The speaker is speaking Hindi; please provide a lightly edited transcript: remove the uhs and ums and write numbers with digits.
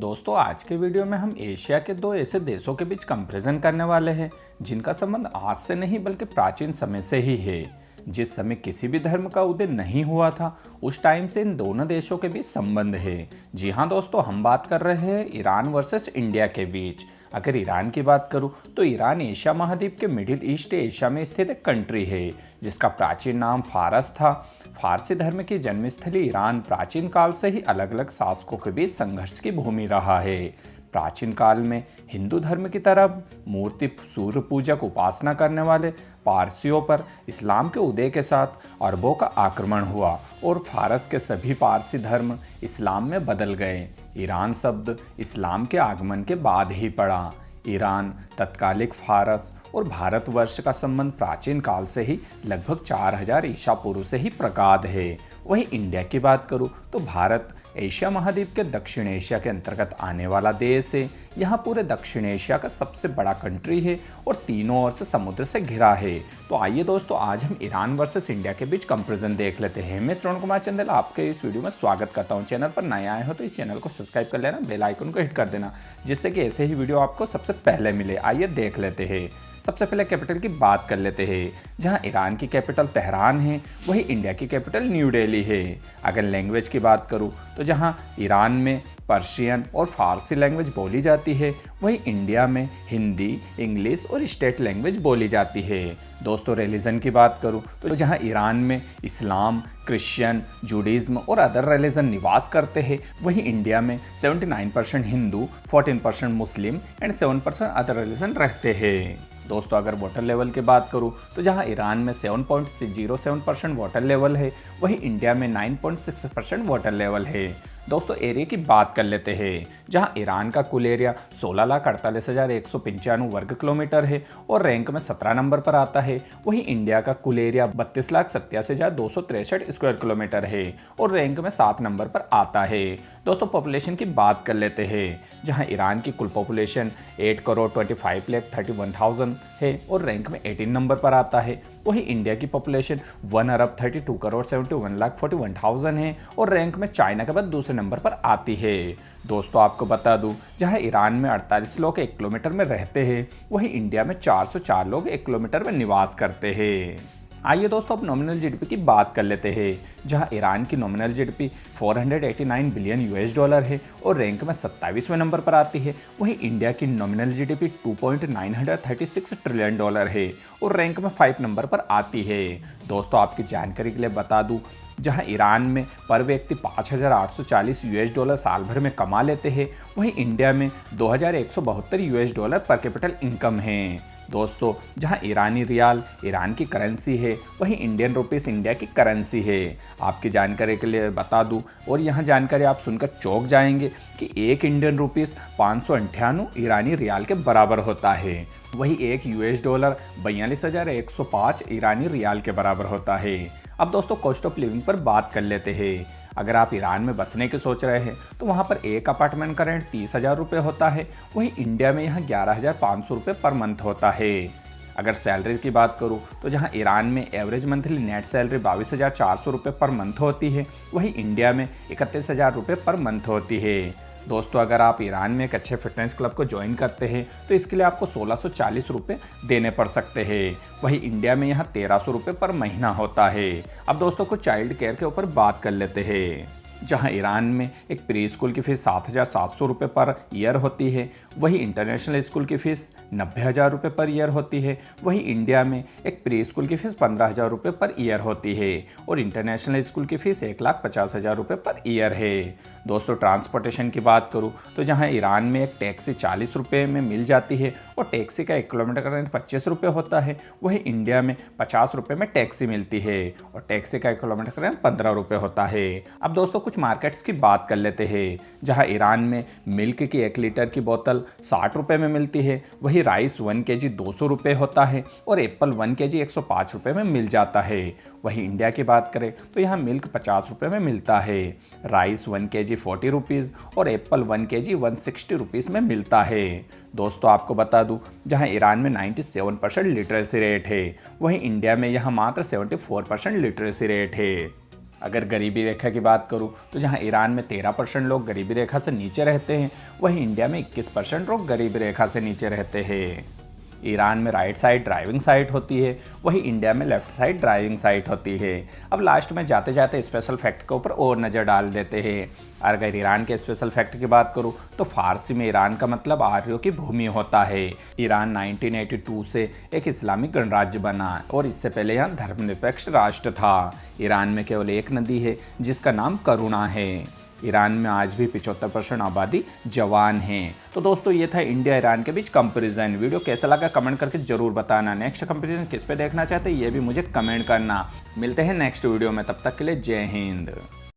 दोस्तों आज के वीडियो में हम एशिया के दो ऐसे देशों के बीच कंपैरिजन करने वाले हैं जिनका संबंध आज से नहीं बल्कि प्राचीन समय से ही है। जिस समय किसी भी धर्म का उदय नहीं हुआ था उस टाइम से इन दोनों देशों के बीच संबंध है। जी हाँ दोस्तों, हम बात कर रहे हैं ईरान वर्सेस इंडिया के बीच। अगर ईरान की बात करूं तो ईरान एशिया महाद्वीप के मिडिल ईस्ट एशिया में स्थित एक कंट्री है जिसका प्राचीन नाम फारस था। फारसी धर्म की जन्मस्थली ईरान प्राचीन काल से ही अलग अलग शासकों के बीच संघर्ष की भूमि रहा है। प्राचीन काल में हिंदू धर्म की तरह मूर्ति सूर्य पूजक उपासना करने वाले पारसियों पर इस्लाम के उदय के साथ अरबों का आक्रमण हुआ और फारस के सभी पारसी धर्म इस्लाम में बदल गए। ईरान शब्द इस्लाम के आगमन के बाद ही पड़ा। ईरान, तत्कालिक फारस और भारतवर्ष का संबंध प्राचीन काल से ही लगभग 4000 ईसा पूर्व से ही प्रगाढ़ है। वहीं इंडिया की बात करूं तो भारत एशिया महाद्वीप के दक्षिण एशिया के अंतर्गत आने वाला देश है। यहाँ पूरे दक्षिण एशिया का सबसे बड़ा कंट्री है और तीनों ओर से समुद्र से घिरा है। तो आइए दोस्तों, आज हम ईरान वर्सेस इंडिया के बीच कंपैरिजन देख लेते हैं। मैं श्रवण कुमार चंदेल आपके इस वीडियो में स्वागत करता हूँ। चैनल पर नए आए हो तो इस चैनल को सब्सक्राइब कर लेना, बेल आइकन को हिट कर देना जिससे कि ऐसे ही वीडियो आपको सबसे पहले मिले। आइए देख लेते हैं। सबसे पहले कैपिटल की बात कर लेते हैं। जहां ईरान की कैपिटल तेहरान है वही इंडिया की कैपिटल न्यू दिल्ली है। अगर लैंग्वेज की बात करूं तो जहां ईरान में पर्शियन और फारसी लैंग्वेज बोली जाती है वही इंडिया में हिंदी, इंग्लिश और स्टेट लैंग्वेज बोली जाती है। दोस्तों रिलीजन की बात करूं तो जहां ईरान में इस्लाम, क्रिश्चियन, जूडिज्म और अदर रिलीजन निवास करते हैं वहीं इंडिया में 79% Hindu, 14% Muslim and 7% other religion रहते हैं। दोस्तों अगर वाटर लेवल की बात करूं तो जहां ईरान में 7.07% वाटर लेवल है वहीं इंडिया में 9.6% वाटर लेवल है। दोस्तों एरिया की बात कर लेते हैं। जहां ईरान का कुल एरिया 16,48,195 वर्ग किलोमीटर है और रैंक में 17 नंबर पर आता है वहीं इंडिया का कुल एरिया 32,87,263 स्क्वायर किलोमीटर है और रैंक में 7 नंबर पर आता है। दोस्तों पॉपुलेशन की बात कर लेते हैं। जहां ईरान की कुल पॉपुलेशन 8,25,31,000 है और रैंक में 18 नंबर पर आता है वहीं इंडिया की पॉपुलेशन 1,32,71,41,000 है और रैंक में चाइना के बाद दूसरे नंबर पर आती है। दोस्तों आपको बता दूं जहां ईरान में 48 लोग 1 किलोमीटर में रहते हैं वहीं इंडिया में 404 लोग 1 किलोमीटर में निवास करते हैं। आइए दोस्तों अब नॉमिनल जीडीपी की बात कर लेते हैं। जहां ईरान की nominal GDP 489 billion US dollar है और रैंक में 27वें नंबर पर आती है वहीं इंडिया की नॉमिनल जीडीपी 2.936 ट्रिलियन डॉलर है और रैंक में 5 नंबर पर आती है। दोस्तों आपकी जानकारी के लिए बता दूं जहां ईरान में पर व्यक्ति 5,840 यूएस डॉलर साल भर में कमा लेते हैं वहीं इंडिया में 2,172 यूएस डॉलर पर कैपिटल इनकम है। दोस्तों जहां ईरानी रियाल ईरान की करेंसी है वहीं इंडियन रुपीस इंडिया की करेंसी है। आपकी जानकारी के लिए बता दूं और यहां जानकारी आप सुनकर चौंक जाएंगे कि 1 इंडियन रुपीस 598 ईरानी रियाल के बराबर होता है वही 1 यूएस डॉलर 42,105 ईरानी रियाल के बराबर होता है। अब दोस्तों कॉस्ट ऑफ लिविंग पर बात कर लेते हैं। अगर आप ईरान में बसने की सोच रहे हैं तो वहाँ पर एक अपार्टमेंट का रेंट 30,000 रुपये होता है वहीं इंडिया में यहाँ 11,500 रुपये पर मंथ होता है। अगर सैलरी की बात करूँ तो जहाँ ईरान में एवरेज मंथली नेट सैलरी 22,400 रुपये पर मंथ होती है वहीं इंडिया में 31,000 रुपये पर मंथ होती है। दोस्तों अगर आप ईरान में एक अच्छे फिटनेस क्लब को ज्वाइन करते हैं तो इसके लिए आपको 1,640 रुपये देने पड़ सकते हैं वहीं इंडिया में यहाँ 1,300 रुपये पर महीना होता है। अब दोस्तों कुछ चाइल्ड केयर के ऊपर बात कर लेते हैं। जहां ईरान में एक प्री स्कूल की फ़ीस 7,700 रुपये पर ईयर होती है वहीं इंटरनेशनल स्कूल की फ़ीस 90,000 रुपये पर ईयर होती है वहीं इंडिया में एक प्री स्कूल की फ़ीस 15,000 रुपये पर ईयर होती है और इंटरनेशनल स्कूल की फ़ीस 1,50,000 रुपये पर ईयर है। दोस्तों ट्रांसपोर्टेशन की बात करूं तो जहां ईरान में एक टैक्सी 40 रुपये में मिल जाती है और टैक्सी का 1 किलोमीटर का रेंट 25 रुपये होता है वहीं इंडिया में 50 रुपये में टैक्सी मिलती है और टैक्सी का 1 किलोमीटर का रेंट 15 रुपये होता है। अब दोस्तों कुछ मार्केट्स की बात कर लेते हैं। जहां ईरान में मिल्क की 1 लीटर की बोतल 60 रुपये में मिलती है वहीं राइस 1 केजी 200 रुपये होता है और एप्पल 1 केजी 105 रुपये में मिल जाता है। वहीं इंडिया की बात करें तो यहाँ मिल्क 50 रुपये में मिलता है, राइस 1 केजी 40 रुपीज़ और एप्पल 1 केजी 160 रुपीज़ में मिलता है। दोस्तों आपको बता दूं जहां ईरान में 97% लिटरेसी रेट है वहीं इंडिया में यह मात्र 74% लिटरेसी रेट है। अगर गरीबी रेखा की बात करूं तो जहां ईरान में 13% लोग गरीबी रेखा से नीचे रहते हैं, वहीं इंडिया में 21% लोग गरीबी रेखा से नीचे रहते हैं। ईरान में राइट साइड ड्राइविंग साइट होती है, वहीं इंडिया में लेफ्ट साइड ड्राइविंग साइट होती है। अब लास्ट में जाते जाते स्पेशल फैक्ट के ऊपर और नज़र डाल देते हैं। अगर ईरान के स्पेशल फैक्ट की बात करूं तो फारसी में ईरान का मतलब आर्यों की भूमि होता है। ईरान 1982 से एक इस्लामिक गणराज्य बना और इससे पहले यहाँ धर्मनिरपेक्ष राष्ट्र था। ईरान में केवल एक नदी है जिसका नाम करुणा है। ईरान में आज भी 75% आबादी जवान हैं। तो दोस्तों ये था इंडिया ईरान के बीच कंपैरिजन। वीडियो कैसा लगा कमेंट करके जरूर बताना। नेक्स्ट कंपैरिजन किस पे देखना चाहते हैं ये भी मुझे कमेंट करना। मिलते हैं नेक्स्ट वीडियो में, तब तक के लिए जय हिंद।